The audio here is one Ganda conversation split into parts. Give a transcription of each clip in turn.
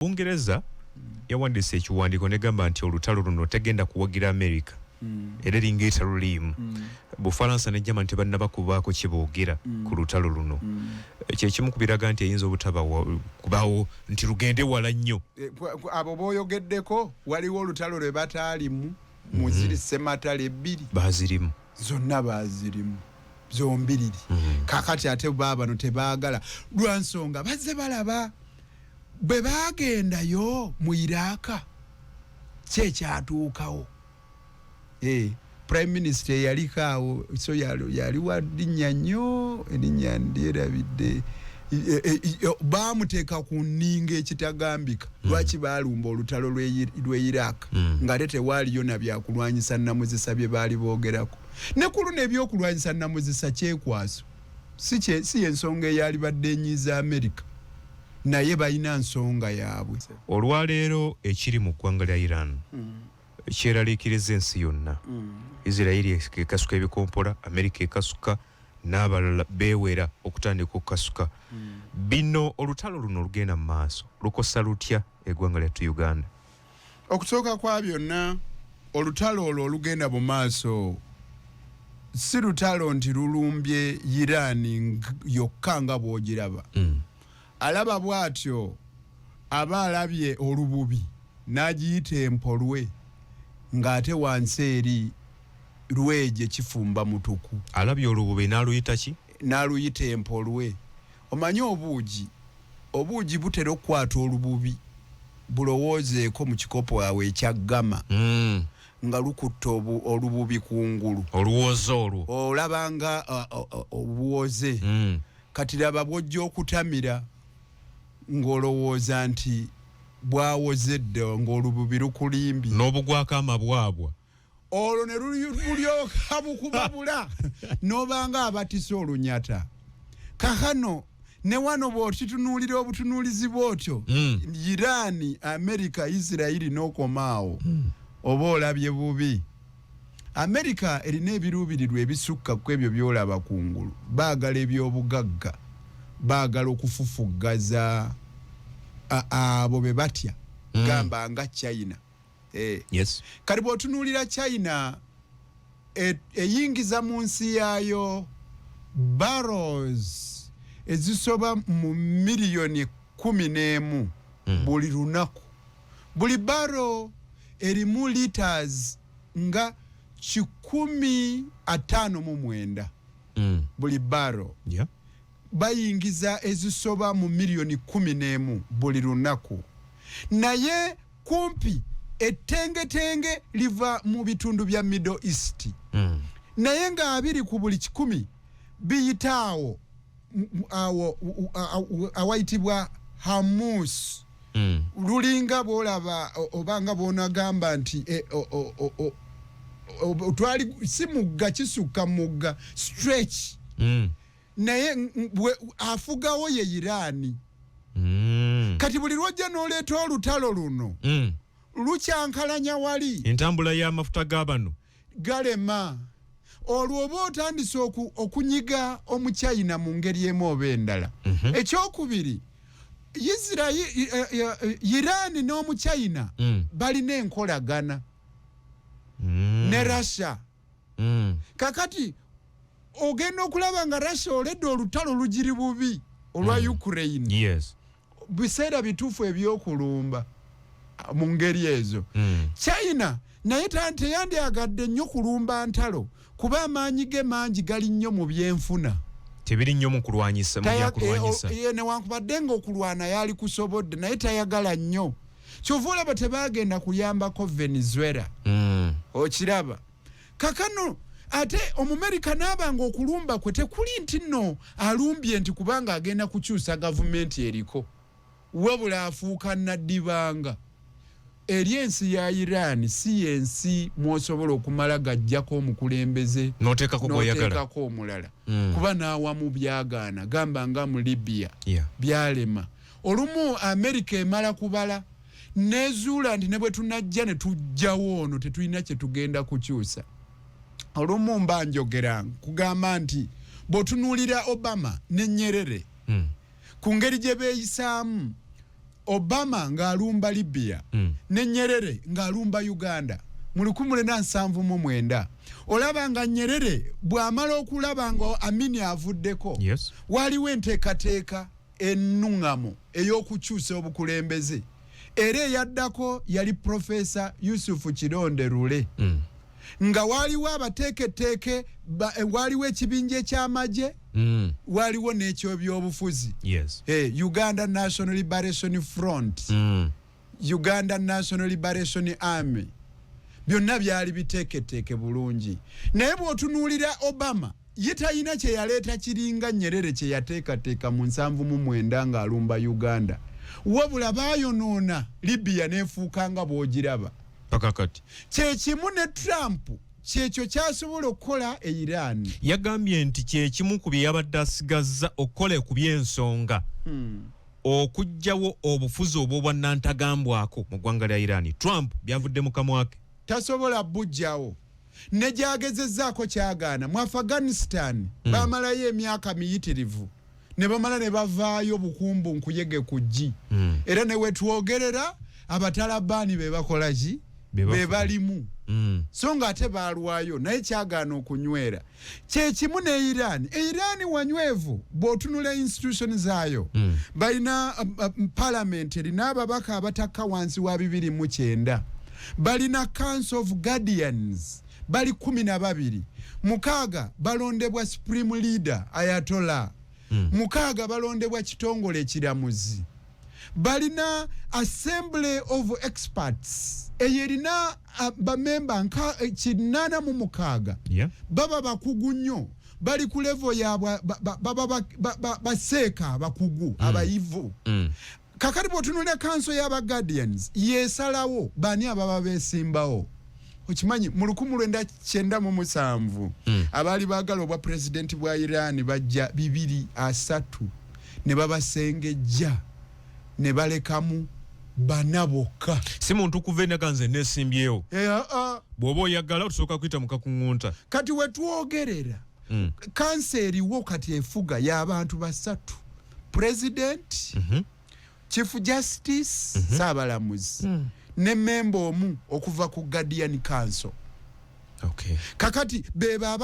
Bungereza yawandiise ekiwandiiko negamba nti olutalo luno tegenda kuwagira America era lingeeta lulimu Bufalansa ne Germany tebannaba kubaako kiboogera ku lutalo luno kyekimu kubiraga nti eyinza obutaba kubaawo nti lugende wala nnyo abo booyogeddeko waliwo olutalo lwe bataalimu muziri sematale ebbiri bazirimu zonna bazirimu zombiriri kakati ate baabano tebaagala lwa nsonga bazze balaba bwe baagendayo mu Iraka kyekyatuukawo Prime Minister yalikaawo so yali waddinya nnyo erinnya ndyerabidde baamuteeka ku nninga ekitagambika lwaki baalumba olutalo lw'e Iraq ng'ate tewaaliyo na byakulwanyisa namuzisa bye baali boogerako ne ku luno ebyokulwanyisa namuzisa kyekwaso si ensonga eyali badde enyiza America naye balina nsonga yaabwe olwaleero ekiri mu ggwanga lya Iran kyeraliikiriza ensi yonna Israeli ekasuka ebikompola America ekasuka n'abalala beewera okutandika okukasuka bino olutalo luno lugenda mu maaso lukosa lutya eggwanga lyattu Uganda okusooka kwa byonna olutalo olwo olugenda mu maaso si lutalo nti lulumbye Iran yokka nga bw'ogiraba alaba bw'atyo aba alabye olububi n'agiyita empolwe ng'ate wansi eri lweje kifumba mutuku alabye olububi n'aluyita ki n'aluyita empolwe omanyi obuugi butera okukwata olububi bulowoozeeko mu kikopo wawe ekyaggama nga lukutta olububi kungulu oluwoze olwo olaba nga obuwoze kati laba bw'ojja okutamira ng'olowooza nti bwawoze dda ng'olububi lukulimbye n'obugwako amabwabwa olwo ne lulyoka bukubabula n'obanga abatisa olunyata kakano ne wano bw'otitunuulira obutunuulizi bw'otyo Irani America Israeli n'okomaawo oba olabye bubi America erina ebiruubirirwa ebisukka ku ebyo by'olaba kungulu baagala eby'obugagga baagala okufufuggaza abo be batya gamba nga China yes kati bw'otunuulira China eyingiza mu nsi yaayo barrels ezisoba mu miliyoni 11 buli lunaku buli barrel erimu liters nga 159 buli barrel bayingiza ezisoba mu miliyoni 11 buli lunaku naye kumpi ettengetenge liva mu bitundu bya Middle East naye nga 2 ku buli 100 biyitaawo awayitibwa Hamus lulinga bw'olaba obanga bw'onagamba nti twali si mugga kisukka mugga stretch naye afugawo ye Irani kati buli lwojja n'oleeta olutalo luno lukyankalanya wali entambula y'amafuta g'abano galema olwo oba otandise okunyiga omuchina mu ngeri emu oba endala ekyokubiri Irani n'omuchina balina enkolagana ne Russia kakati ogenda okulaba nga Russia oledde olutalo lugiri bubi olwa Ukraine yes biseera bituufu ebyokulumba mu ngeri ezo China naye teyandyagadde nnyo kulumba ntalo kuba amaanyi ge mangi gali nnyo mu byenfuna tebiri nnyo mu kulwanyisa newankubadde ng'okulwana yali kusobodde naye tayagala nnyo kyova olaba tebaagenda kuyambako Venezuela okiraba kakano ate Omumerika n'abanga okulumba kwe tekuli nti nno alumbye nti kubanga agenda kukyusa gavumenti eriko wabula afuuka naddibanga eri ensi ya Iran si yensi mwosobola okumala gajjako omukulembeze n'oteekako omulala kuba n'awamu byagaana gamba nga mu Libya byalema olumu America emala kubala nezuula nti ne bwe tunajja ne tujjawo ono tetulina kye tugenda kukyusa olumu mba njogera kugamba nti bw'otunuulira Obama ne Nyerere ku ngeri gye beeyisaamu Obama ng'alumba Libya ne Nyerere ng'alumba Uganda mu 1979 olaba nga Nyerere bw'amala okulaba nga Amini avuddeko waliwo enteekateeka ennungamo ey'okukyusa obukulembeze era eyaddako yali Professor Yusuf Kironde Rule nga waliwo abateeketeeke waliwo ekibinja eky'amagye waliwo n'ekyobyobufuzi Uganda National Liberation Front Uganda National Liberation Army byonna byali biteeketeeke bulungi naye bw'otunuulira Obama ye talina kye yaleeta kiringa Nyerere kye yateekateeka mu 79 ng'alumba Uganda wabula baayonoona Libya n'efuuka nga bw'ogiraba paka kati kyekimu ne Trump kyekyo kyasobola okukola e Iran yagambye nti kyekimu ku bye yabadde asigazza okukola ku by'ensonga okugjawo obufuzi obw'obwannantagambwako mu ggwanga lya Iran. Trump byavudde mu kamwa ke tasobola bujjawo ne gyagezezzaako kyagaana mu Afghanistan baamalayo emyaka miyitirivu ne bamala ne bavaayo bukumbu nkuyege ku ggi era ne wetwogerera abatalabani be bakola ki be balimu so nga ate baalwayo naye kyagaana okunywera kyekimu ne Iran wanywevu bw'otunula institution zaayo balina parliament erina ababaka abatakka wansi wa 209 balina Council of Guardians bali 12 mukaaga balondebwa Supreme Leader Ayatollah mukaaga balondebwa kitongole ekiramuzi balina Assembly of Experts eyerina bamemba nka 86 baba bakugu nnyo bali ku level ya baseeka abakugu abayivu kakati bw'otunulira Council y'aba Guardians yeesalawo bani ababa beesimbawo okimanyi mu 1997 abaali baagala obwa president bwa Iran bajja 203 ne babasengejja ne balekamu banaboka si muntu kuvena kanze nesimbyewo bw'oba oyagala otusooka kuyita mu kakuŋŋunta kati wetwogerera kanseri wo kati efuga y'abantu basatu president Chief Justice Saabalamuzi ne member omu okuva ku Guardian Council kakati beba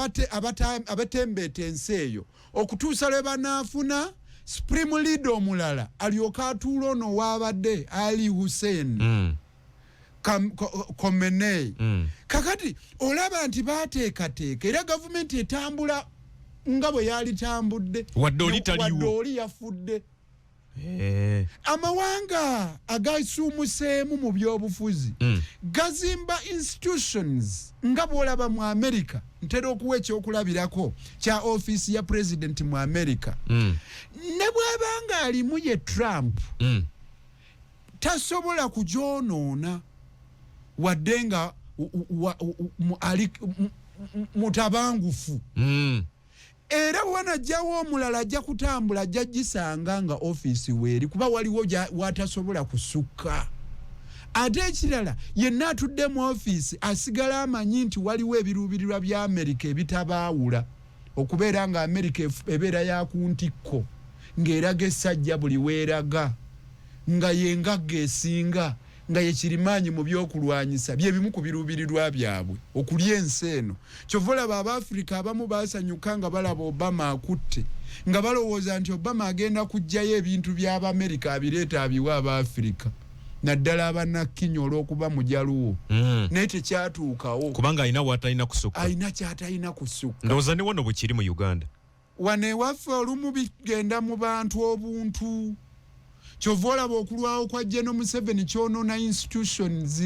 abatembeeta ensi eyo okutuusa lwe banaafuna Supreme Leader omulala alyoka atuula ono waabadde Ali Hussein Khamenei kakati olaba nti baateekateeka era gavumenti etambula nga bwe yali tambudde wadde oli yafudde amawanga agaisuumuseemu mu byobufuzi gazimba institutions nga bw'olaba mu America ntera okuwa ekyokulabirako kya office ya president mu America ne bw'abanga alimu ye Trump tasobola kugyonoona wadde nga mutabangufu era wanajjawo omulala ajja kutambula ajja gisanga nga office weeri kuba waliwo watasobola kusukka ate ekirala yenna atudde mu office asigala amanyi nti waliwo ebiruubirirwa bya Amerika ebitabaawula okubeera nga Amerika ebeera ya ku ntikko ng'eraga essajja buli weeraga nga yengagga esinga nga yekirimaanyi mu byokulwanyisa bye bimu ku biruubirirwa byabwe okulya ensi eno kyova olaba Abafrika abamu baasanyuka nga balaba Obama akutte nga balowooza nti Obama agenda kuggyayo ebintu by'Abamerika abireeta abiwa Abafrika naddala abanakkinya olw'okuba mujaluwo naye tekyatuukawo kubanga alina w'atalina kusukka alina ky'atalina kusukka ndowooza ne wano bwe kiri mu Uganda wano ewaffe olumu bigenda mu bantu obuntu kyova olaba okulwawo kwa General Museveni kyonoona institutions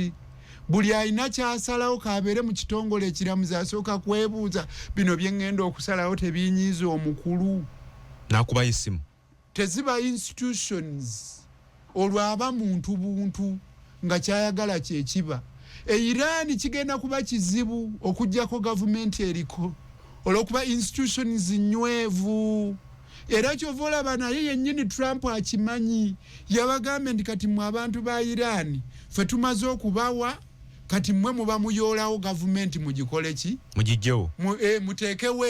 buli alina kyasalawo kabeere mu kitongole ekiramuzi asooka kwebuuza bino bye ŋŋenda okusalawo tebinyiiza omukulu n'akuba isimu teziba institutions olwo aba muntu buntu nga kyayagala kyekiba Iran kigenda kuba kizibu okujjako gavumenti eriko olw'okuba institutions nywevu era kyova olaba naye yennyini Trump akimanyi yabagambye nti kati mwe abantu ba Iran ffe tumaze okubawa kati mmwe muba muyoolawo gavumenti mugikole ki mugijjewo muteekewo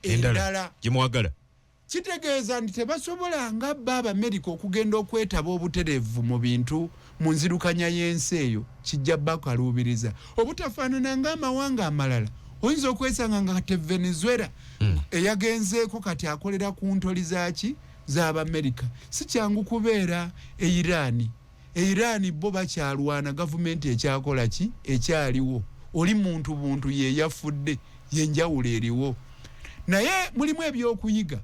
endala gye mwagala kitegeeza nti tebasobola nga Abamerica okugenda okwetaba obutereevu mu bintu mu nzirukanya y'ensi eyo kijja bakaluubiriza obutafaanana ng'amawanga amalala. Oyinza okwesanga nga kate Venezuela eyagenzeeko kati akolera ku ntoli zaki z'Abamerica. Si kyangu kubeera Irani bo bakyalwana gavumenti ekyakola ki ekyaliwo. Oli muntu buntu ye yafudde yenjawulo eriwo. Naye mulimu ebyokuyiga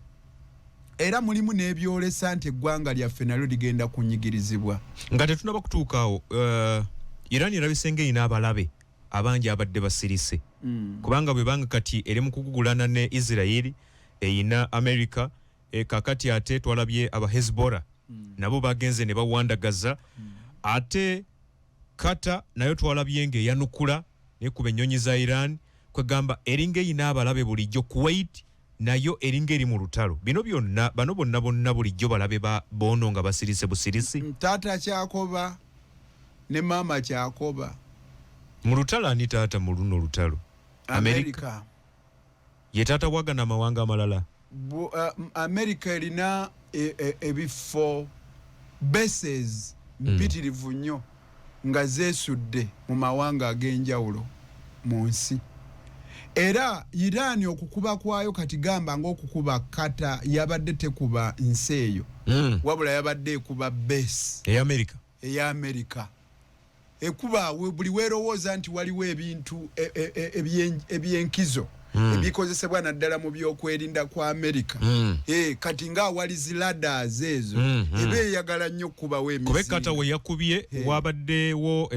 era mulimu n'ebyolesa nti eggwanga lyaffe nalyo ligenda kunyigirizibwa. Nga tetunaba kutuukaawo Iran erabise ng'erina abalabe abangi abadde basirise. Kubanga bwe banga kati eri mu kugugulana ne Israel eyina America kakati ate twalabye aba Hezbollah nabo bagenze ne bawandagaza ate Qatar nayo twalabye ng'eyanukula ne ku bennyonyi za Iran kwegamba eringa eyina abalabe bulijjo. Kuwait nayo eringa eri mu lutalo. Bino byonna bano bonna bulijjo balabe bono nga basirise busirisi. Taata kyakoba ne mama kyakoba mu lutalo ani taata mu luno lutalo? America ye taata wagana amawanga amalala. America erina ebifo bases mpitirivu nnyo nga zeesudde mu mawanga ag'enjawulo mu nsi. Era Iran okukuba kwayo kati gamba ng'okukuba Qatar yabadde tekuba nsi eyo wabula yabadde ekuba base ey'America. Ekuba buli weerowooza nti waliwo ebintu ebyenkizo ebikozesebwa naddala mu byokwerinda kwa America. Kati nga wali ziladas ezo eba eyagala nnyo okubawo emizinga. Kube Qatar we yakubye wabaddewo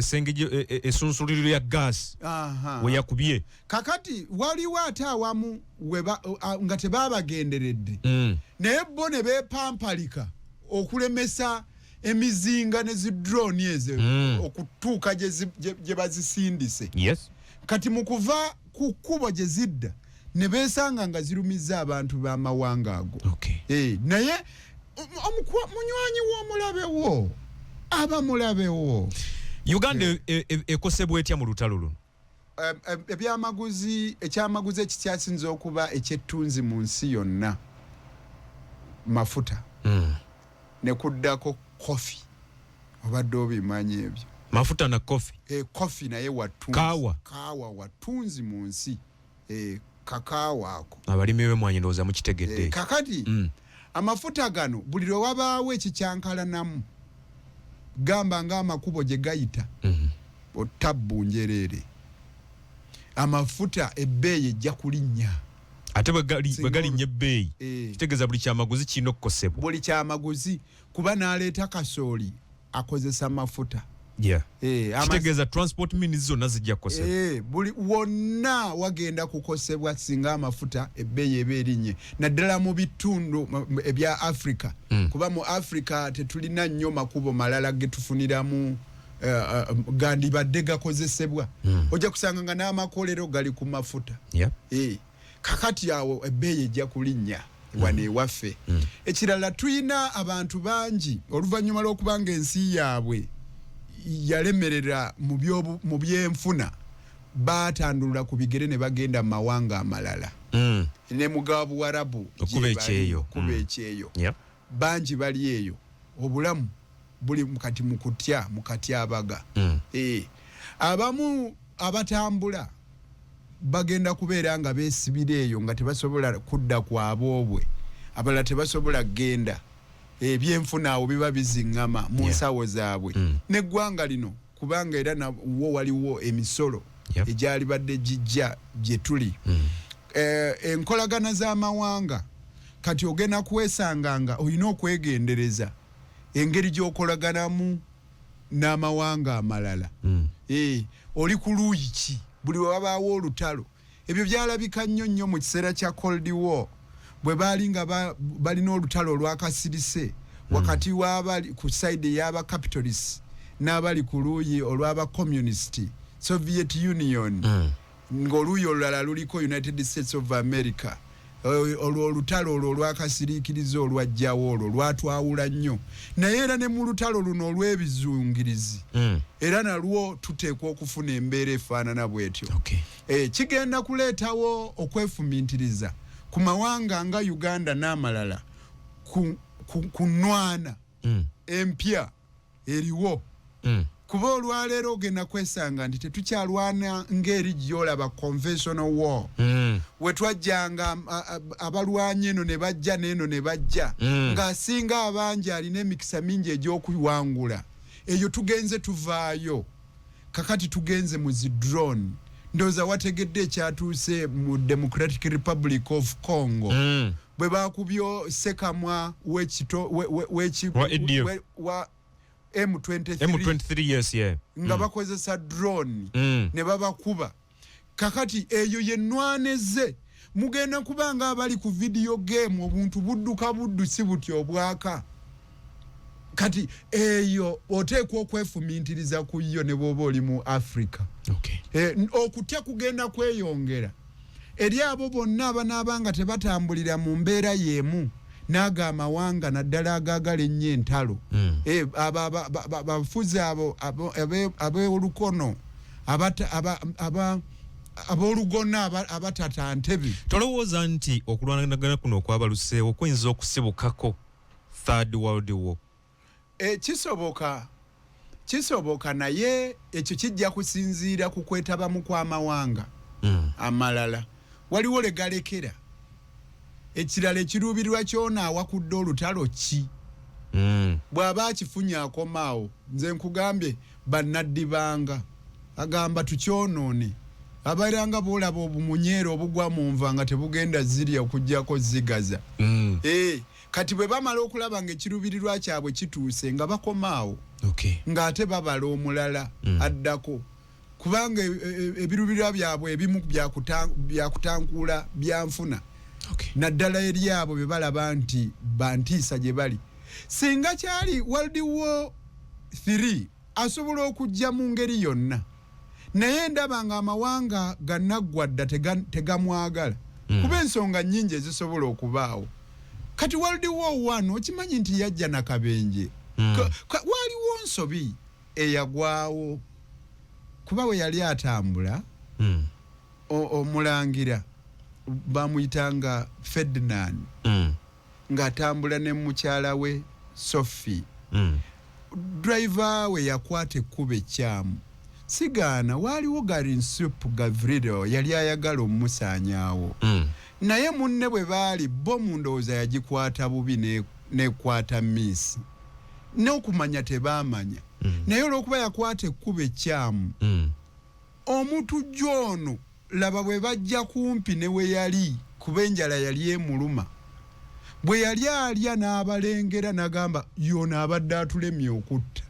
essunsuliro ya gas we yakubye. Kakati waliwo ate awamu nga tebaabagenderedde naye bo ne beepampalika okulemesa emizinga ne zidroni ezo okutuuka gye bazisindise. Kati mu kuva ku kkubo gye zidda ne beesanga nga zirumiza abantu b'amawanga ago. Naye munywanyi w'omulabewo abamulabewo. Uganda ekosebwa etya mu lutalo luno? Ekyamaguzi ekikyasinze okuba ekyettunzi mu nsi yonna mafuta ne kuddako kofi. Obadde obimanyi ebyo? Mafuta na kofi. Kofi naye watunzi. Kaawa watunzi mu nsi. Kakaawa ako. Abalimi b'emmwanyi ndowooza mukitegedde. Kakati amafuta gano buli lwe wabaawo ekikyankalanamu gamba ng'amakubo gye gayita otabbu njereere amafuta ebbeeyi ejja kulinnya. Ate bwe galinnya ebbeeyi kitegeeza buli kyamaguzi kirina okukosebwa. Buli kyamaguzi kuba n'aleeta kasooli akozesa mafuta. Kitegeeza transport means zonna zijja kukosebwa. Buli wonna wagenda kukosebwa singa amafuta ebbeeyi eba erinnye naddala mu bitundu ebya Africa. Kuba mu Africa tetulina nnyo makubo malala ge tufuniramu gandibadde gakozesebwa. Ojja kusanga nga n'amakolero gali ku mafuta. Kakati awo ebbeeyi ejja kulinnya wano ewaffe. Ekirala tulina abantu bangi oluvannyuma lw'okubanga ensi yaabwe yalemerera mu byenfuna baatandulula ku bigere ne bagenda mu mawanga amalala ne mugaba Buwarabu okuba ekyeyo. Bangi bali eyo obulamu buli kati mu kutya mu katyabaga. Abamu abatambula bagenda kubeera nga beesibira eyo nga tebasobola kudda ku aboobwe. Abalala tebasobola genda. Ebyenfuna awo biba biziŋŋama mu nsawo zaabwe. N'eggwanga lino kubanga era nawo waliwo emisolo egyali badde gijja gye tuli. Enkolagana z'amawanga kati ogenda kwesanga nga olina okwegendereza engeri gy'okolaganamu n'amawanga amalala. Oli ku luuyi ki? Buli we wabaawo olutalo. Ebyo byalabika nnyo mu kiseera kya Cold War bwe baali nga balina olutalo olwakasirise wakati w'abali ku side y'aba capitalists n'abali ku luuyi olw'aba communist Soviet Union ng'oluuyi olulala luliko United States of America. Olutalo olwo olwakasiriikiriza olwajjawo olwo lwatwawula nnyo. Naye era ne mu lutalo luno olw'ebizungirizi era nalwo tuteekwa okufuna embeera efaanana bw'etyo. Kigenda kuleetawo okwefumintiriza ku mawanga nga Uganda n'amalala kunwana empya eriwo kuba olwaleero ogenda kwesanga nti tetukyalwana ng'eri gy'olaba conventional war wetwajjanga abalwanyi eno ne bajja n'eno ne bajja ng'asinga abangi alina emikisa mingi egy'okuwangula eyo tugenze tuvaayo kakati tugenze mu zi drone ndowooza wategedde ekyatuuse mu Democratic Republic of Congo bwe bakubyo sekamwa wa M23 yes yeah nga bakozesa drone ne babakuba kakati eyo yenwaneze mugenda kubanga abali ku video game obuntu budduka buddusi butyo obwaka kati eyo oteekwa okwefumintiriza ku yo ne bwoba oli mu Africa okutya kugenda kweyongera eri abo bonna abanaabanga tebatambulira mu mbeera y'emu naga amawanga naddala agagala ennyo entalo abafuzi abo ab'olukono ab'olugona abatata Ntebe. Tolowooza nti okulwanagana kuno okwabaluseewo kuyinza okusibukako Third World War? Kisoboka naye ekyo kijja kusinziira ku kwetabamu kw'amawanga amalala. Waliwo legalekera ekirala ekiruubirwa kyona awakudde olutalo ki bw'aba akifunye akomaawo nze nkugambye bannaddibanga agamba tukyonoone abairanga boolaba obumunyeero obugwa mu nva nga tebugenda zirya okuggyako zigaza kati bwe bamala okulaba ng'ekiruubirirwa kyabwe kituuse nga bakomaawo ng'ate babala omulala addako kubanga ebiruubirirwa byabwe ebimu byakutankuula byanfuna naddala eri abo bye balaba nti bantiisa gye bali singa kyali World War 3 asobola okujja mu ngeri yonna naye ndaba nga amawanga gannaggwadda tegamwagala kuba ensonga nnyingi ezisobola okubaawo kati World War 1 okimanyi nti yajja nakabenje waliwo nsobi eyagwawo kuba we yali atambula omulangira bamuyitanga Ferdinand ng'atambula ne mukyala we Sophie driver we yakwata ekkuba ekyamu sigaana waaliwo Garinsup Gavrilo yali ayagala omusaanyaawo naye munne bwe baali bo mu ndowooza yagikwata bubi nekwata miss n'okumanya tebaamanya naye olw'okuba yakwata ekkuba ekyamu omuntu joono laba bwe bajja kumpi ne we yali kuba enjala yali emuluma bwe yali alya n'abalengera n'agamba yoona abadde atulemye okutta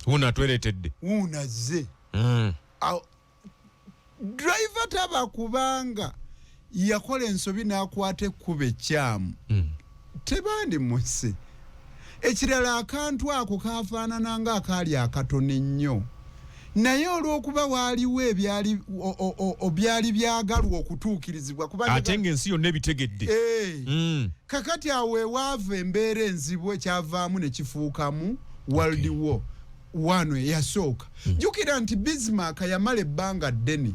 wuuna atwereetedde wuunazze driver taba kubanga yakola ensobi n'akwata ekkuba ekyamu tebandi musse ekirala akantu ako kafaanana ng'akaali akatono ennyo naye olw'okuba waaliwo byali byagalwa okutuukirizibwa ate ng'ensi yonna ebitegedde kakati awo ewaava embeera enzibu ekyavaamu ne kifuukamu World War 1 eyasooka jjukira nti Bismarck yamala ebbanga ddene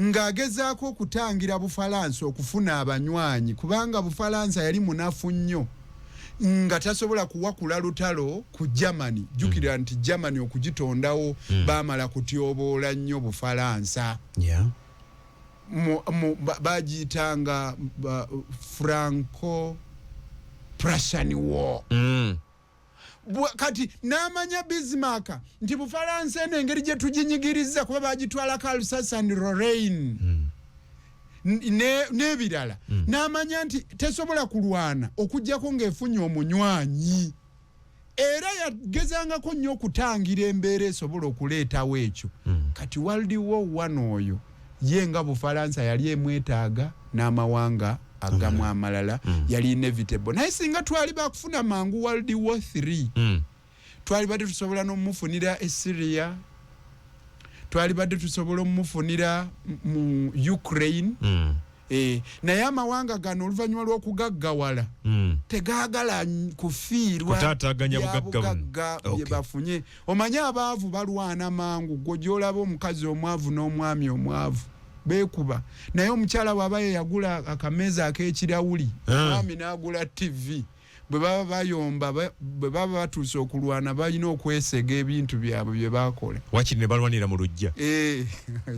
ng'agezaako okutangira Bufalansa okufuna abanywanyi kubanga Bufalansa yali munafu nnyo nga tasobola kuwakula lutalo ku Germany jjukira nti Germany okugitondawo baamala kutyoboola nnyo Bufalansa bagiyitanga Franco-Prussian War kati n'amanya Bismarck nti Bufalansa eno engeri gye tuginyigiriza kuba bagitwalako Alsace and Lorraine n'ebirala n'amanya nti tesobola kulwana okuggyako ng'efunye omunywanyi era yagezangako nnyo okutangira embeera esobola okuleetawo ekyo kati World War 1 oyo ye nga Bufalansa yali emwetaaga n'amawanga agamu amalala yali inevitable naye singa twali bakufuna mangu World War 3 twali badde tusobola n'omufunira e Syria twali badde tusobola omufunira mu Ukraine naye amawanga gano oluvannyuma lw'okugaggawala tegaagala kufiirwa kutaataaganya bugagga bye bafunye omanye abaavu balwana mangu gwe gy'olaba omukazi omwavu n'omwami omwavu beekuba naye omukyala bw'aba yagula akameeza ak'ekirawuli mwami n'agula TV bwe baba bayomba bwe baba batuuse okulwana balina okwesega ebintu byabwe bye baakola wakiri ne balwanira mu lujja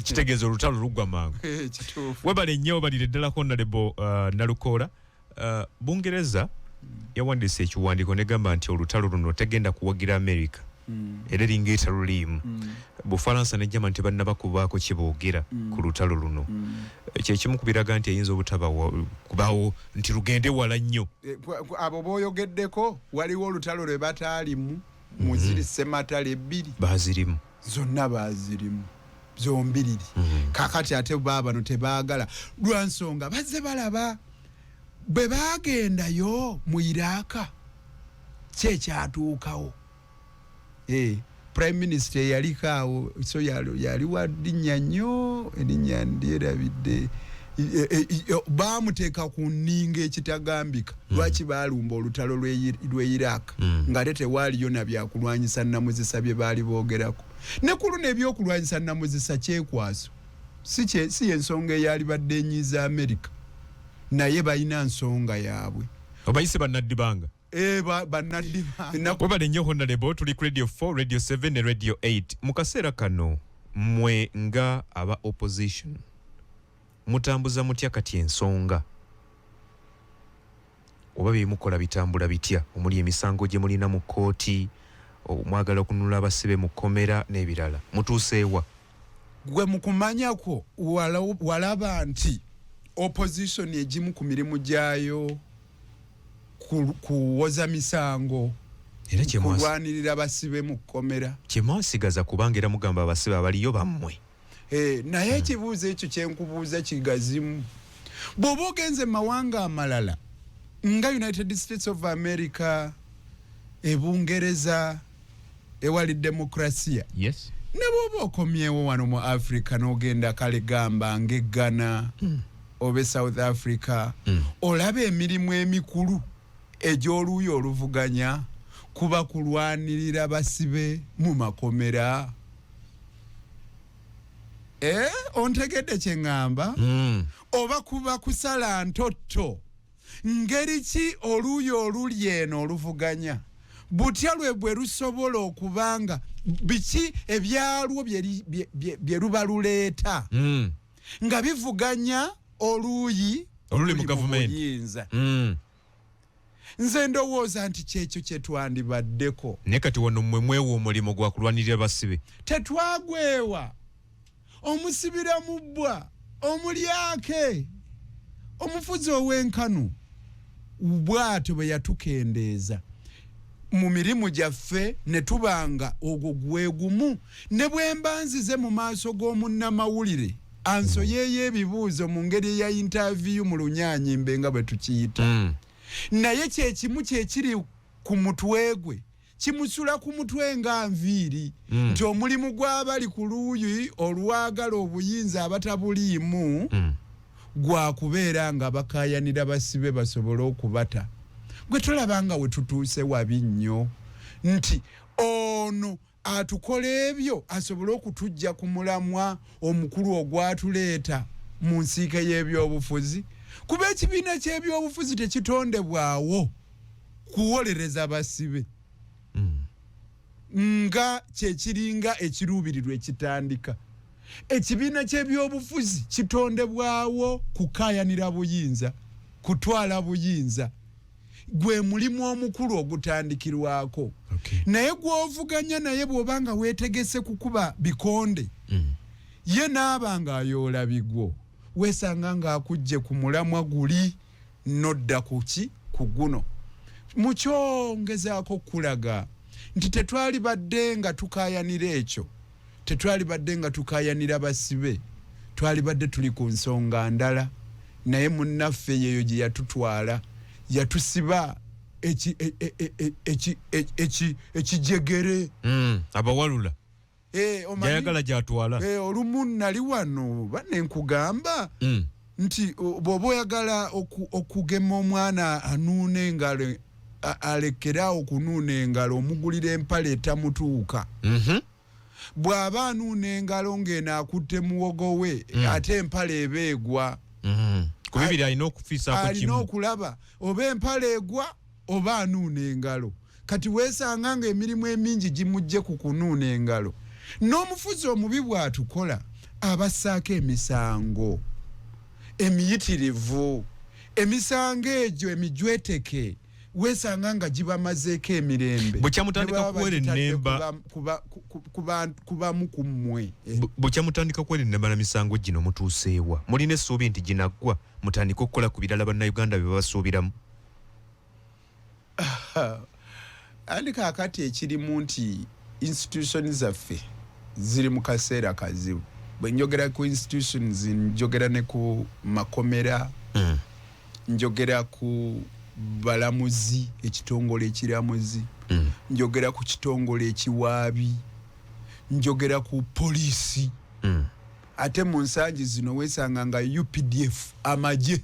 kitegeeza olutalo luggwa mangu webale nnyo obalire ddala Honorable Nalukoola Bungereza yawandiise ekiwandiiko negamba nti olutalo luno tegenda kuwagira America era eringeeta luliimu Bufalansa ne Germany tebannaba kubaako kiboogera ku lutalo luno kyekimu ku biraga nti eyinza obutabawo nti lugende wala nnyo abo booyogeddeko waliwo olutalo lwe bataalimu muziri sematale ebbiri baazirimu zonna baazirimu zombiriri kakati ate baabano tebaagala lwa nsonga bazze balaba bwe baagendayo mu Iraka kyekyatuukawo Prime Minister yalikaawo so yali waddinya nnyo erinnya ndyerabidde baamuteeka ku nninga ekitagambika lwaki baalumba olutalo lw'e Iraq ng'ate tewaaliyo na byakulwanyisa nnamuzisa bye baali boogerako ne ku luno ebyokulwanyisa nnamuzisa kyekwaso si ensonga eyali badde enyiza America naye balina nsonga yaabwe obayise bannaddibanga webale nnyo Honorable tuli ku Radio 4 Radio 7 ne Radio 8 mu kaseera kano mmwe nga aba opposition mutambuza mutya kati ensonga oba byemukola bitambula bitya omuli emisango gye mulina mu kkooti mwagala okununula abasibe mu kkomera n'ebirala mutuuseewa gwe mu kumanyako walaba nti opposition egimu ku mirimu gyayo kuwoza misango era kulwanirira basibe mu kkomera kyemwasigaza kubanga era mugamba abasibe abaliyo bammwe naye ekibuuzo ekyo kyenkubuuza kigazimu bw'oba ogenze mu mawanga amalala nga United States of America Bungereza ewali demokrasiya ne bw'oba okomyewo wano mu Africa n'ogenda kale gamba ng'e Ghana oba South Africa olaba emirimu emikulu egy'oluuyi oluvuganya kuba kulwanirira basibe mu makomera ontegedde kye ŋŋamba oba kuba kusala ntotto ngeri ki oluuyi oluli eno oluvuganya butya lwe bwe lusobola okubanga biki ebyalwo bye luba luleeta nga bivuganya oluuyi oluli mu gavumenti nze ndowooza nti kyekyo kye twandibaddeko naye kati wano mmwe mwewa omulimu gwa kulwanirira basibe tetwagwewa omusibira mu bbwa omulyake omufuzi ow'enkanu bw'atyo bwe yatukendeeza mu mirimu gyaffe ne tubanga ogwo gwe gumu ne bwe mba nzize mu maaso g'omunnamawulire ansoyeeyo ebibuuzo mu ngeri ya interview mu lunyaanyimbe nga bwe tukiyita naye kyekimu kyekiri ku mutwe gwe kimusula ku mutwe nga nviiri nti omulimu gw'abali ku luuyi olwagala obuyinza abatabuliimu gwa kubeera nga bakayanira basibe basobole okubata gwe tulaba nga we tutuuse wabi nnyo nti ono atukola ebyo asobole okutujja ku mulamwa omukulu ogwatuleeta mu nsiike y'ebyobufuzi kuba ekibiina ky'ebyobufuzi tekitondebwawo kuwolereza basibe nga kyekiringa ekiruubirirwa ekitandika ekibiina ky'ebyobufuzi kitondebwawo kukayanira buyinza kutwala buyinza gwe mulimu omukulu ogutandikirwako naye gw'ovuganya naye bw'obanga weetegese kukuba bikonde ye naaba ng'ayoola bigwo weesanga ng'akujje ku mulamwa guli nodda kuki ku guno mukyongezaako kulaga nti tetwali badde nga tukayanira ekyo tetwali badde nga tukayanira basibe twali badde tuli ku nsonga ndala naye munnaffe yeyo gye yatutwala yatusiba ekijegere abawalula jayagala gyatwala olumu nali wano bane nkugamba nti bw'oba oyagala okugema omwana anuuna engalo alekerawo kunuuna engalo omugulira empale etamutuuka bw'aba anuuna engalo ng'eno akutte muwogo we ate empala ebeegwa ku bibiri alina okufiisaako kimu alina okulaba oba empala egwa oba anuuna engalo kati weesanga nga emirimu emingi gimujje ku kunuuna engalo n'omufuzi omubi bw'atukola abassaako emisango emiyitirivu emisango egyo emijweteke weesanga nga gibamazeeko emirembe bukyamutandika kuwera ennemba kubamu ku mmwe bukyamutandika kuwera ennemba na misango gino mutuuseewa mulina essuubi nti ginaggwa mutandika okukola ku birala bannayuganda bye babasuubiramu andi kaakati ekirimu nti institution zaffe ziri mu kaseera kazibu bwe njogera ku institutions njogera ne ku makomera njogera ku balamuzi ekitongole ekiramuzi njogera ku kitongole ekiwaabi njogera ku poliisi ate mu nsangi zino weesanga nga UPDF amagye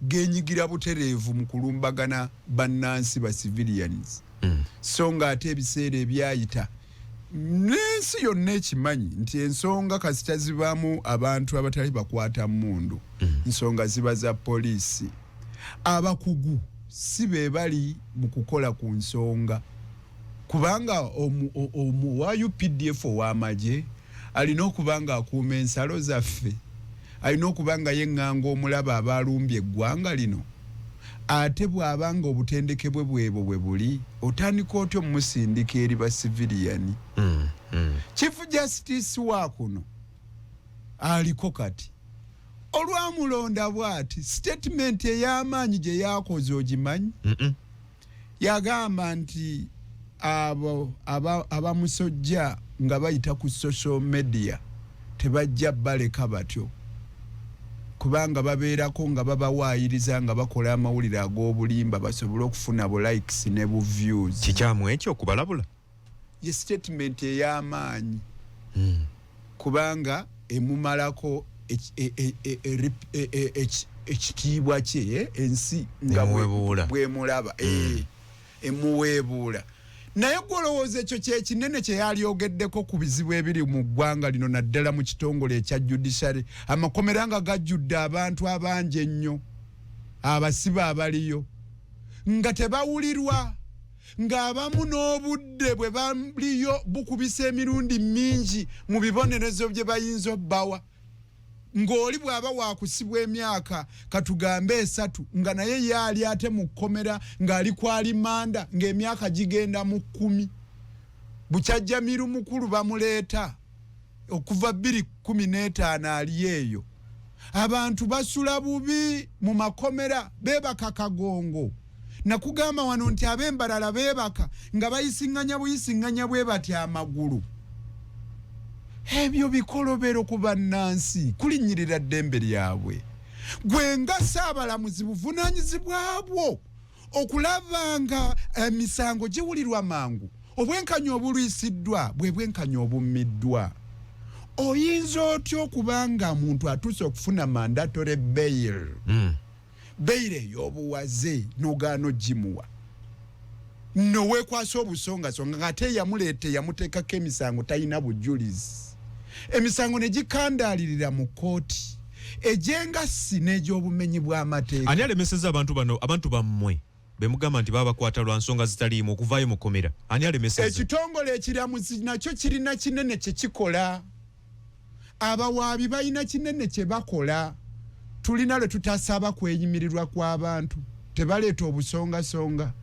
genyigira butereevu mu kulumbagana bannansi ba civilians so nga ate ebiseera ebyayita n'ensi yonna ekimanyi nti ensonga kasita zibaamu abantu abatali bakwata mundu nsonga ziba za poliisi abakugu si be bali mu kukola ku nsonga kubanga wa UPDF ow'amagye alina okuba nga akuuma ensalo zaffe alina okuba nga yeŋŋanga omulaba abalumbye eggwanga lino ate bw'abanga obutendekebwe bwebo bwe buli otandika otyo musindika eri ba civilian Chief Justice wa kuno aliko kati olwamulonda bw'ati statement ey'amaanyi gye yakoze ogimanyi yagamba nti abo abamusojja nga bayita ku social media tebajja baleka batyo kubanga babeerako nga babawaayiriza nga bakola amawulire ag'obulimba basobole okufuna bu likes ne bu views kikyamu ekyo okubalabula ye statement ey'amaanyi kubanga emumalako ekitiibwa kye ensi nga bwemulaba emuweebuula naye gwolowooza ekyo kyekinene kye yalyogeddeko ku bizibu ebiri mu ggwanga lino naddala mu kitongole ekya judiciary amakomera nga gajjudde abantu abangi ennyo abasibe abaliyo nga tebawulirwa ng'abamu n'obudde bwe baliyo bukubisa emirundi mingi mu bibonerezo bye bayinza obbawa ng'oli bw'aba waakusibwa emyaka katugambe 3 nga naye yaali ate mu kkomera ng'ali kwali manda ng'emyaka gigenda mu 10 bukyajjamiru mukulu bamuleeta okuva 2015 ali eyo abantu basula bubi mu makomera beebaka kagongo nakugamba wano nti ab'embalala beebaka nga bayisiŋŋanya buyisiŋŋanya bwe batya amagulu ebyo bikolobero ku bannansi kulinnyirira ddembe lyabwe gwe nga saabalamuzi buvunaanyizibwa bwo okulaba nga emisango giwulirwa mangu obwenkanya obulwisiddwa bwe bwenkanya obummiddwa oyinza otya okubanga muntu atuuse okufuna mandatory bail bail ey'obuwaze n'ogaana ogimuwa noweekwasa obusongasonga ng'ate yamuleete yamuteekako emisango talina bujulizi emisango ne gikandaalirira mu kooti egy'engassi n'egy'obumenyi bw'amateeka ani alemeseza abantu bano abantu bammwe bemugamba nti babakwata lwa nsonga zitaliimu okuvaayo mu komera ani alemeseza ekitongole ekiramuzi nakyo kirina kinene kye kikola abawaabi balina kinene kye bakola tulina lwe tutasaba kweyimirirwa kw'abantu tebaleeta obusongasonga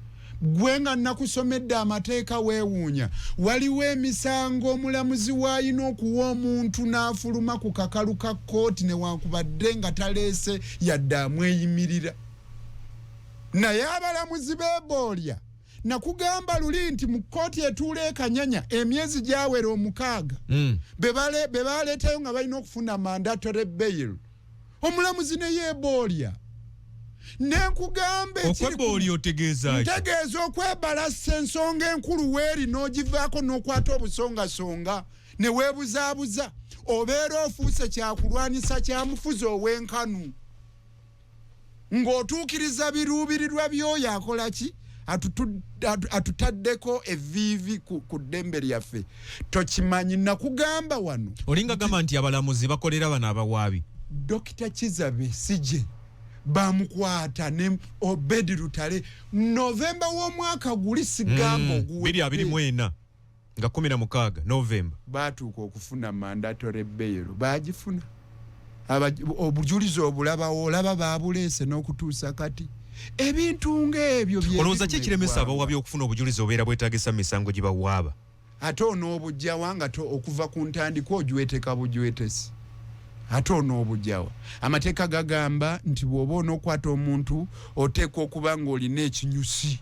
gwe nga nakusomedde amateeka weewuunya waliwo emisango omulamuzi w'alina okuwa omuntu n'afuluma ku kakalu ka kkooti newankubadde nga taleese yadde amweyimirira naye abalamuzi b'eboolya nakugamba luli nti mu kkooti etuula ekanyanya emyezi gyawera 6 be baleetayo nga balina okufuna mandatory bail omulamuzi ne yeeboolya nenkugambe okwebooli otegeeza ntegeeza okwebalasa ensonga enkulu weeri n'ogivaako n'okwata obusongasonga ne weebuzaabuza obeera ofuuse kyakulwanisa kyamufuzi ow'enkanu ng'otuukiriza biruubirirwa by'oyo akola ki atutaddeko evivi ku ddembe lyaffe tokimanyi nakugamba wano olinga gamba nti abalamuzi bakolera bano abawaabi Dr. Kizabe Sije bamukwata ne Obedi Lutale November w'omwaka guli sigamba guwe 2024 nga 16 November batuuka okufuna mandatory bail bagifuna obujulizi obulaba olaba babuleese n'okutuusa kati ebintu ng'ebyo olowooza ki ekiremesa abawaabi okufuna obujulizi obeera bwetaagisa misango gye bawaaba ate onoobujjawa nga okuva ku ntandikwa ojweteka bujwetesi ate onoobujjawa amateeka gagamba nti bw'oba onookwata omuntu oteekwa okuba ng'olina ekinyusi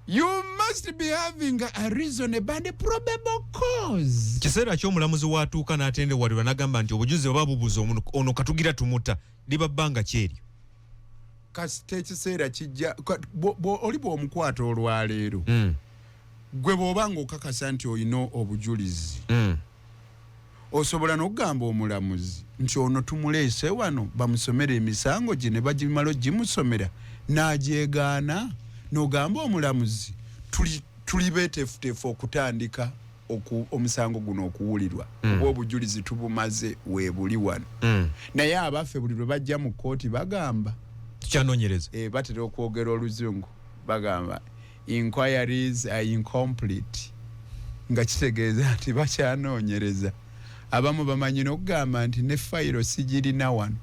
you must be having a reasonable and probable cause. Kiseera ky'omulamuzi watuuka n'atendewalirwa n'agamba nti obujulizi baba bubuza ono katugira tumuta liba bbanga kyeryo kasita ekiseera kijja oli bw'omukwata olwaleero gwe bw'oba ng'okakasa nti olina obujulizi osobola n'okugamba omulamuzi nti ono tumuleese wano bamusomera emisango gye ne bagimala gimusomera n'agyegaana n'ogamba omulamuzi tuli beeteefuteefu okutandika omusango guno okuwulirwa obujulizi tubumaze weebuli wano naye abaffe buli lwe bajja mu kkooti bagamba tukyanoonyereza batera okwogera oluzungu bagamba inquiries are incomplete nga kitegeeza nti bakyanoonyereza abamu bamanyi n'okugamba nti ne fayiro sigirina wano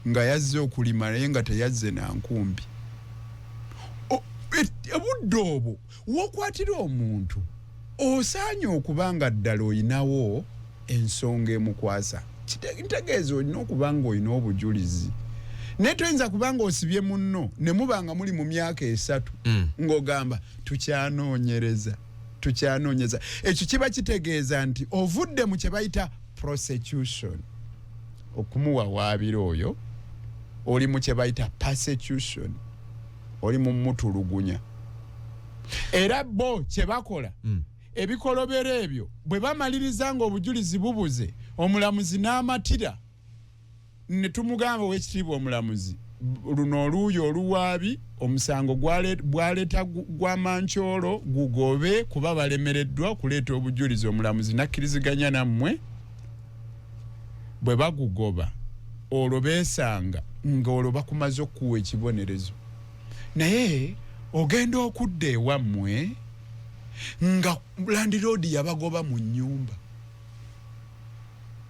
nga yazze okulima naye nga teyazze na nkumbi obudde obwo w'okwatira omuntu osaanye okuba nga ddala olinawo ensonga emukwasa kitegeeza olina okuba nga olina obujulizi naye toyinza kuba nga osibye munno ne muba nga muli mu myaka 3 ng'ogamba tukyanoonyereza ekyo kiba kitegeeza nti ovudde mu kye bayita prosecution okumuwawaabira oyo oli mu kye bayita persecution oli mu mutulugunya era bo kye bakola ebikolobero ebyo bwe bamaliriza nga obujulizi bubuze omulamuzi n'amatira ne tumugamba w'ekitiibwa omulamuzi luno oluuyi oluwaabi omusango gwaleeta gwa mankyolo gugobe kuba balemereddwa okuleeta obujulizi omulamuzi nakkiriziganya nammwe bwe bagugoba olwo beesanga ng'olwo bakumaze okuwa ekibonerezo naye ogenda okudda ewammwe nga landiroodi yabagoba mu nnyumba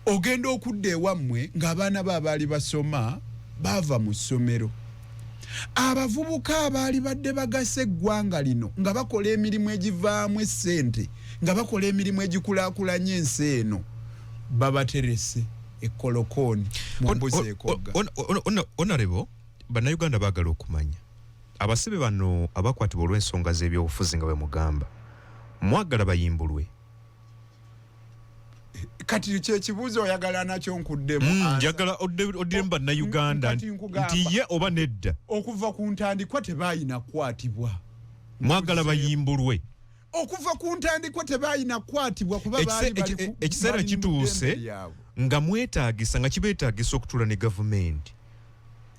ogenda okudda ewammwe ng'abaana bo abaali basoma baava mu ssomero abavubuka abaali badde bagasa eggwanga lino nga bakola emirimu egivaamu essente nga bakola emirimu egikulaakulanya ensi eno babaterese ekkolokooni mu mbuzi ekogga Honorable bannayuganda baagala okumanya abasibe bano abakwatibwa olw'ensonga z'ebyobufuzi nga bwe mugamba mwagala bayimbulwe kati kyekibuuzo oyagala nakyo nkuddemu njagala oddemu bannayuganda nti ye oba nedda okuva ku ntandikwa tebaayina kukwatibwa mwagala bayimbulwe okuva ku ntandikwa tebaayina kukwatibwa kuba ekiseera kituuse nga mwetaagisa nga kibeetaagisa okutuula ne gavumenti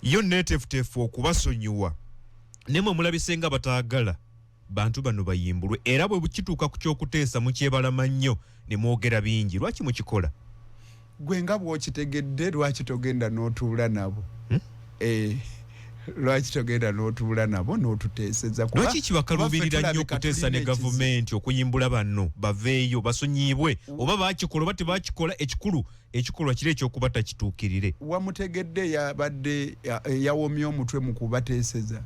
yo neeteefuteefu okubasonyiwa naye mwe mulabise nga bataagala bantu bano bayimbulwe era bwe bukituuka ku kyokuteesa mukyebalama nnyo ne mwogera bingi lwaki mukikola gwe nga bw'okitegedde lwaki togenda n'otuula nabo lwaki togenda n'otuula nabo n'otuteeseza lwaki kibakalubirira nnyo okuteesa ne gavumenti okuyimbula banno baveeyo basonyibwe oba bakikola oba tebakikola ekikolwa kiri ekyokuba takituukirire wamutegedde yabadde yawomye omutwe mu kubateeseza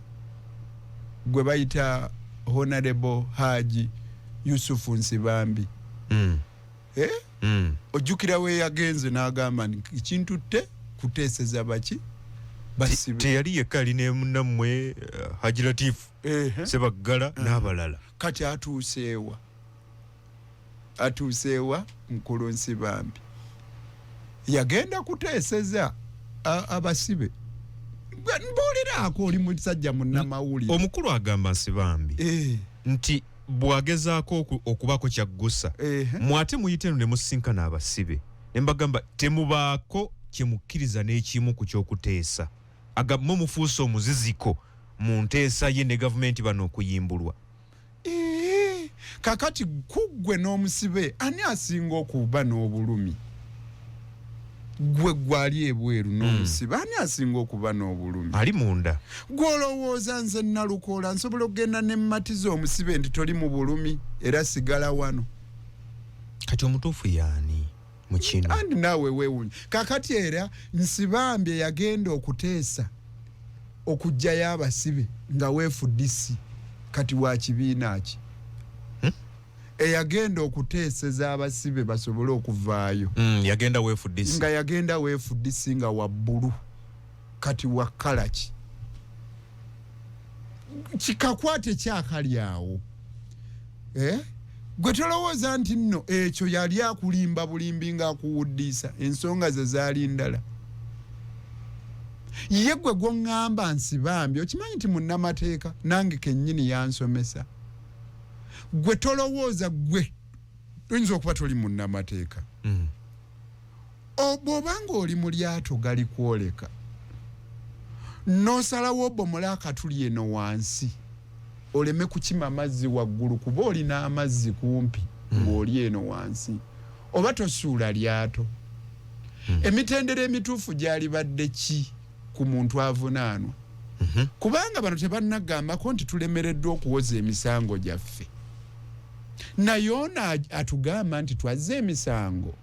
gwe bayita Honorable Haji Yusufu Nsibambi ojjukira we yagenze n'agamba ekintu te kuteeseza baki basibe teyali yekka alina munnammwe Haji Latifu Sebaggala n'abalala kati atuuseewa Nkulu Nsibambi yagenda kuteeseza abasibe mbuuliraako oli musajja munnamawulire omukulu agamba Nsibambi nti bwagezaako okubaako kyaggusa mwate muyite eno ne musinkana abasibe ne mbagamba temubaako kye mukkiriza n'ekimu ku kyokuteesa agamba mufuuse omuziziko mu nteesa ye ne gavumenti bano okuyimbulwa. Kakati kuggwe n'omusibe ani asinga okuba n'obulumi? Gwe gwali ebweru n'omusibe ani asinga okuba n'obulumi? Ali munda. Gwolowooza nze nalukoola nsobola okugenda ne mmatiza omusibe nti toli mu bulumi era sigala wano. Kati omutuufu yaani mu kino? Andi naawe weewunya. Kakati era Nsibambye yagenda okuteesa okuggyayo abasibe nga weefudisi kati wa kibiina ki? Eyagenda okuteeseza abasibe basobole okuvaayo. Yagenda weefudisi. Nga yagenda weefudisi nga wa bbulu kati wa kkala ki? Kikakwate kyakali awo. Gwe tolowooza nti nno ekyo yali akulimba bulimbi ng'akuwuddisa ensonga ze zaali ndala. Ye gwe gw'oŋŋamba Nsibambye okimanyi nti munnamateeka nange kennyini yansomesa. Gwe tolowooza gwe oyinza okuba toli munnamateeka. Bw'obanga oli mu lyato gali kwoleka n'osalawo obomola akatuli eno wansi oleme kukima amazzi waggulu kuba olina amazzi kumpi ng'oli eno wansi oba tosuula lyato. Emitendera emituufu gyali badde ki ku muntu avunaanwa? Kubanga bano tebannagambako nti tulemereddwa okuwoza emisango gyaffe. Naye ono atugamba nti twazze emisango.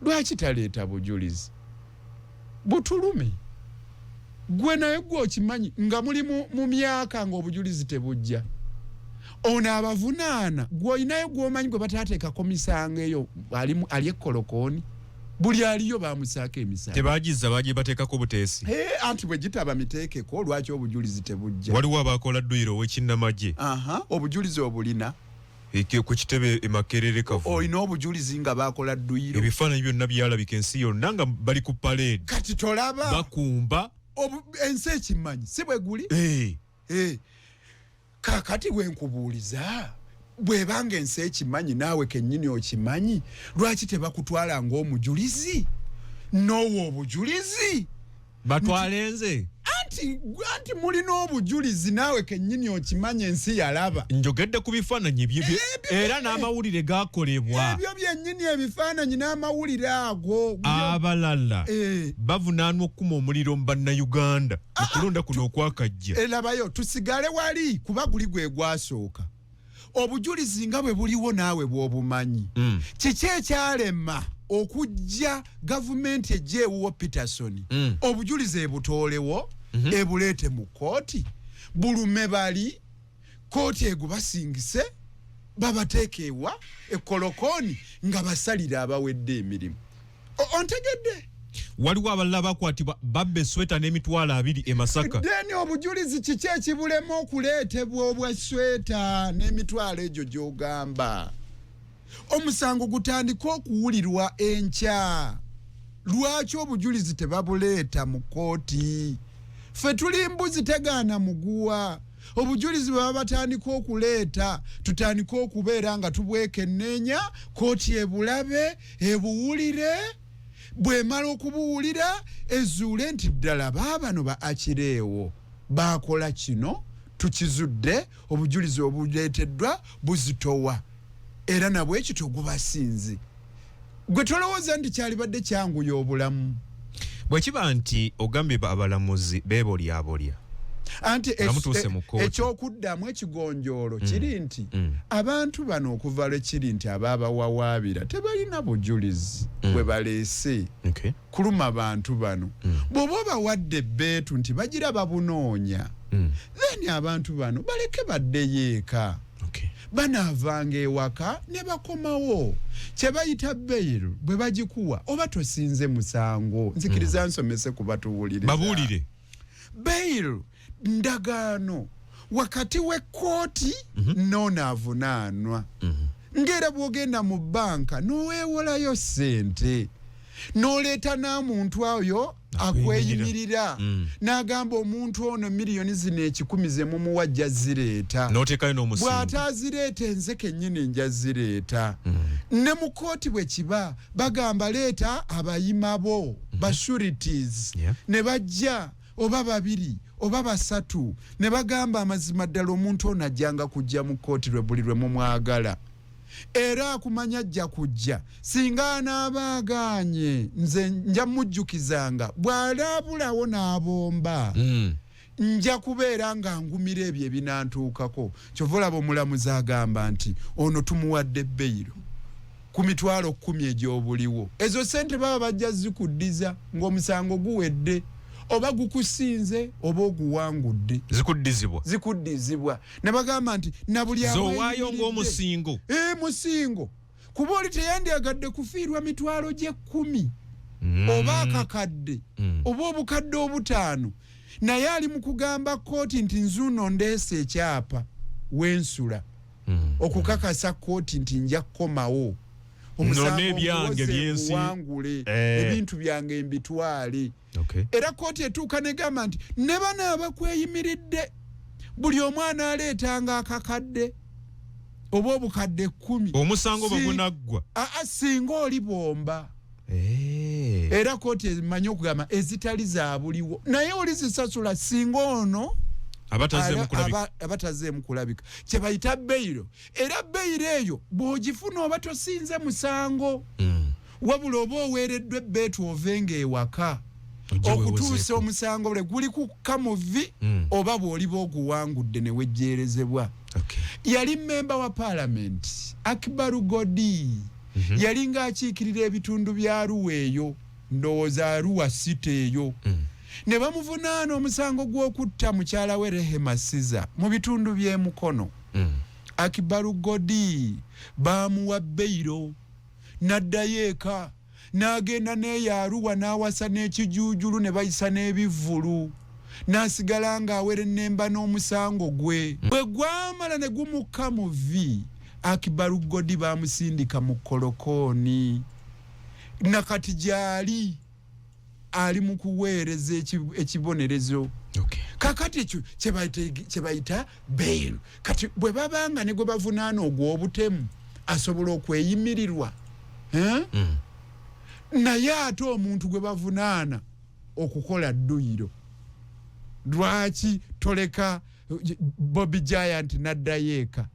Lwaki taleeta bujulizi? Butulume. Gwe naye gwe okimanyi nga muli mu myaka ng'obujulizi tebujja. Ono abavunaana gwe olinayo gw'omanyi gwe bataateekako misango eyo ali ekkolokooni. Buli aliyo bamusaako emisango. Tebagizza baagye bateekako buteesi. Anti bwe gitaba miteekeko lwaki obujulizi tebujja? Waliwo abaakola dduyiro ow'ekinnamagye. Obujulizi obulina. Ku kitebe Makerere Kavu. Olina obujulizi nga baakola dduyiro. Ebifaananyi byonna byalabika ensi yonna nga bali ku paleedi. Kati tolaba. Bakumba. Ensi ekimanyi si bwe guli? Kakati bwe nkubuuliza bw'ebanga ensi ekimanyi naawe kennyini okimanyi lwaki tebakutwala ng'omujulizi? N'owa obujulizi. Batwale nze. Anti mulina obujulizi naawe kennyini okimanyi ensi yalaba. Njogedde ku bifaananyi era n'amawulire gaakolebwa. Ebyo byennyini ebifaananyi n'amawulire ago. Abalala bavunaanwa okukuma omuliro mu bannayuganda okulonda kuno okwakajja. Labayo tusigale wali kuba guli gwe gwasooka. Obujulizi nga bwe buliwo naawe bw'obumanyi. Kiki ekyalema okujja gavumenti ejja ewuwo Peterson obujulizi ebutoolewo ebuleete mu kooti bulume bali kooti egubasingise babateeka ewa ekkolokooni nga basalira abawedde emirimu. Ontegedde? Waliwo abalala bakwatibwa babba esweta n'emitwalo 2 e Masaka. Deni obujulizi kiki ekibulema okuleetebwa obwesweta n'emitwalo egyo gy'ogamba? Omusango gutandika okuwulirwa enkya. Lwaki obujulizi tebabuleeta mu kooti? Ffe tuli mbuzi tegaana muguwa. Obujulizi bwe batandika okuleeta tutandika okubeera nga tubwekenneenya kooti ebulabe ebuwulire. Bw'emala okubuwulira ezuule nti ddala baabano ba Akireewo baakola kino tukizudde obujulizi obuleeteddwa buzitowa era nabwe ekyo gubasinzi. Gwe tolowooza nti kyalibadde kyanguya obulamu? Bwe kiba nti ogambye abalamuzi beebolyabolya anti ekyokuddamu ekigonjoolo kiri nti abantu bano okuva lwe kiri nti abaabawawaabira tebalina bujulizi bwe baleese kuluma abantu bano. Bw'oba obawadde ebbeetu nti bagira babunoonya then abantu bano baleke baddeyo eka. Banaavanga ewaka ne bakomawo kye bayita beyiro bwe bagikuwa oba tosinze musango. Nzikiriza nsomese kuba tuwuliriza. Babuulire. Beyiro ndagaano wakati w'ekkooti n'onaavunaanwa. Ng'era bw'ogenda mu bbanka n'oweewolayo ssente n'oleeta n'amuntu oyo akweyimirira n'agamba omuntu ono miliyoni zino 10 ze mumuwa ajja zireeta. N'oteekayo n'omusingi. Bw'ataazireeta enze kennyini nja zireeta. Ne mu kooti bwe kiba bagamba leeta abayima bo ba sureties ne bajja oba babiri oba basatu ne bagamba amazima ddala omuntu ono ajjanga kujja mu kkooti lwe buli lwe mumwagala era akumanya ajja kujja singa anaabaganye nze nja mujjukizanga bw'alaabulawo n'abomba nja kubeera nga ngumira ebyo ebinantuukako kyova olaba omulamuzi agamba nti ono tumuwadde beyiro ku mitwalo 10 egy'obuliwo ezo sente baba bajja zikuddiza ng'omusango guwedde oba gukusinze oba oguwangudde zikuddizibwa ne bagamba nti na buli awaayo ng'omusingo musingo kuba oli teyandyagadde kufiirwa mitwalo gye 10 oba akakadde oba obukadde 5 naye ali mu kugamba kooti nti nzuuno ndeesa ekyapa wensula okukakasa kooti nti nja kukomawo n'ebyange byensi ebintu byange mbitwale era kooti etuuka negamba nti ne bano abakweyimiridde buli omwana aleetanga akakadde oba obukadde 10 omusango bagunaggwa singa oli bomba era kooti emanyi okugamba ezitali za buliwo naye oli zisasula singa ono abatazeemu kulabika kye bayita beyiro era beyiro eyo bw'ogifuna oba tosinze musango wabula oba oweereddwa ebbeetu ovenga ewaka okutuusa omusango bule guli kukka mu vvi oba bw'oliba oguwangudde ne wejjeerezebwa yali memba wa paalamenti Akibaru Godi yali ng'akiikirira ebitundu bya Arua eyo ndowooza Arua City eyo ne bamuvunaana omusango gw'okutta mukyala we Rehema Siza mu bitundu by'e Mukono Akibaru Godi baamuwa beyiro n'addayo eka n'agenda n'eyo Arua n'awasa n'ekijuujulu ne bayisa n'ebivvulu n'asigala ng'awera ennemba n'omusango gwe bwe gwamala ne gumukka mu vvi Akibaru Godi baamusindika mu kolokooni nakati gyali ali mu kuweereza ekibonerezo kakati ekyo kye bayita bail kati bwe babanga ne gwe bavunaana ogw'obutemu asobola okweyimirirwa naye ate omuntu gwe bavunaana okukola dduyiro lwaki toleka Bobby Giant n'addayo eka